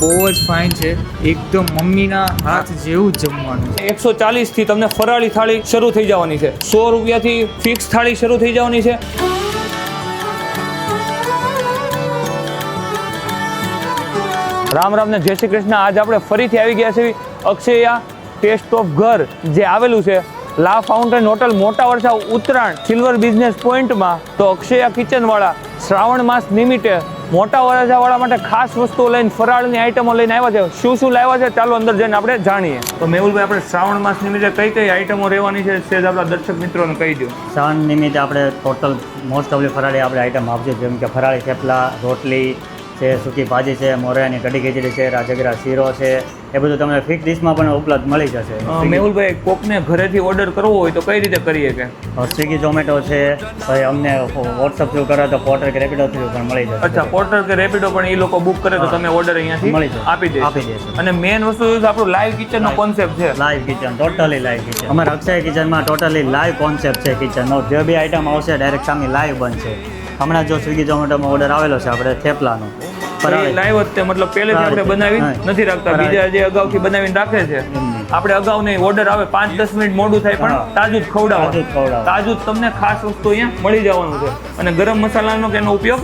બહુ જ ફાઇન છે, એકદમ મમ્મીના હાથ જેવું જ જમવાનું. 140 થી તમને ફરાળી થાળી શરૂ થઈ જવાની છે. 100 રૂપિયાથી ફિક્સ થાળી શરૂ થઈ જવાની છે. રામ રામ ને જય શ્રી કૃષ્ણ. આજ આપણે ફરીથી આવી ગયા છીએ અક્ષયા ટેસ્ટ ઓફ ઘર જે આવેલું છે લા ફાઉન્ટેન હોટલ મોટા વરસા ઉત્તરાયણ સિલ્વર બિઝનેસ પોઈન્ટમાં. તો અક્ષયા કિચનવાળા શ્રાવણ માસ નિમિત્તે મોટા વરસાવાળા માટે ખાસ વસ્તુઓ લઈને ફરાળની આઈટમો લઈને આવ્યા છે. શું લાવ્યા છે ચાલો અંદર જઈને આપણે જાણીએ. તો મેહુલભાઈ, આપણે શ્રાવણ માસ નિમિત્તે કઈ કઈ આઈટમો રહેવાની છે સેજ આપણા દર્શક મિત્રોને કહી દો. શ્રાવણ નિમિત્તે આપણે ટોટલ મોસ્ટ ઓફલી ફરાળી આપણે આઈટમ આપજો, જેમ કે ફરાળી થેપલા, રોટલી છે, સૂકી ભાજી છે, મોરૈયાની કઢી ખીચડી છે, રાજગરા શીરો છે, એ બધું તમને ફિક્સ ડિશમાં પણ ઉપલબ્ધ મળી જશે. મેહુલભાઈ, કોકને ઘરેથી ઓર્ડર કરવો હોય તો કઈ રીતે કરીએ? કે સ્વિગી ઝોમેટો છે, પછી અમને વોટ્સઅપ થ્રુ કરે તો પોર્ટર કે રેપિડો થ્રુ પણ મળી જશે. અચ્છા, પોર્ટર કે રેપિડો પણ એ લોકો બુક કરે તો તમે ઓર્ડર અહીંયાથી મળી જશે, આપી દેશો. અને મેઇન વસ્તુ આપણું લાઈવ કિચનનો કોન્સેપ્ટ છે. Live kitchen, totally live kitchen. અમારા અક્ષય કિચનમાં ટોટલી લાઈવ કોન્સેપ્ટ છે કિચનનો. જે બી આઈટમ આવશે ડાયરેક્ટ સામે લાઈવ બનશે. હમણાં જો સ્વિગી ઝોમેટોમાં ઓર્ડર આવેલો છે આપણે થેપલાનો, લાઈવ જ મતલબ પહેલેથી આપણે બનાવી નથી રાખતા, બીજા જે અગાઉથી બનાવીને રાખે છે. આપણે અગાઉ નહીં, ઓર્ડર આવે 5-10 મિનિટ મોડું થાય પણ તાજું જ ખવડાવવાનું. તાજું જ તમને ખાસ વસ્તુ અહીંયા મળી જવાનું છે. અને ગરમ મસાલાનો કે એનો ઉપયોગ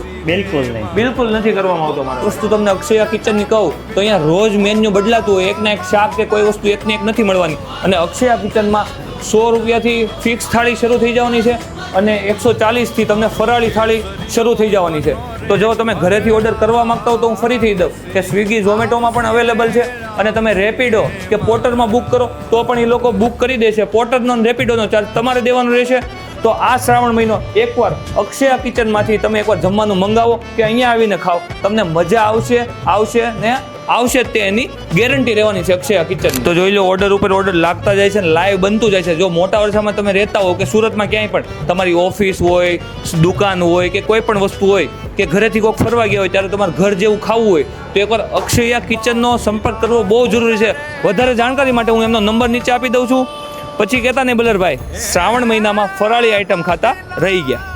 બિલકુલ નથી કરવામાં આવતો. મારો વસ્તુ તમને અક્ષયા કિચનની કહું તો અહીંયા રોજ મેન્યુ બદલાતું હોય, એકના એક શાક કે કોઈ વસ્તુ એકને એક નથી મળવાની. અને અક્ષયા કિચનમાં 100 રૂપિયાથી ફિક્સ થાળી શરૂ થઈ જવાની છે અને 140 થી તમને ફરાળી થાળી શરૂ થઈ જવાની છે. તો જો તમે ઘરેથી ઓર્ડર કરવા માંગતા હો તો હું ફરીથી દઉં કે સ્વિગી ઝોમેટોમાં પણ અવેલેબલ છે. અને તમે રેપિડો કે પોર્ટરમાં બુક કરો તો પણ એ લોકો બુક કરી દેશે. પોર્ટરનો રેપિડોનો ચાર્જ તમારે દેવાનો રહેશે. તો આ શ્રાવણ મહિનો એકવાર અક્ષયા કિચનમાંથી તમે એકવાર જમવાનું મંગાવો કે અહીંયા આવીને ખાઓ, તમને મજા આવશે ને આવશે જ તે એની ગેરંટી રહેવાની છે અક્ષયા કિચન. તો જોઈ લો, ઓર્ડર ઉપર ઓર્ડર લાગતા જાય છે ને લાઈવ બનતું જાય છે. જો મોટા વરસામાં તમે રહેતા હો કે સુરતમાં ક્યાંય પણ તમારી ઓફિસ હોય, દુકાન હોય કે કોઈ પણ વસ્તુ હોય કે ઘરેથી કોઈક ફરવા ગયા હોય ત્યારે તમારે ઘર જેવું ખાવું હોય તો એકવાર અક્ષયા કિચનનો સંપર્ક કરવો બહુ જરૂરી છે. વધારે જાણકારી માટે હું એમનો નંબર નીચે આપી દઉં છું. પછી કહેતા નહીં બલરભાઈ, શ્રાવણ મહિનામાં ફરાળી આઈટમ ખાતા રહી ગયા.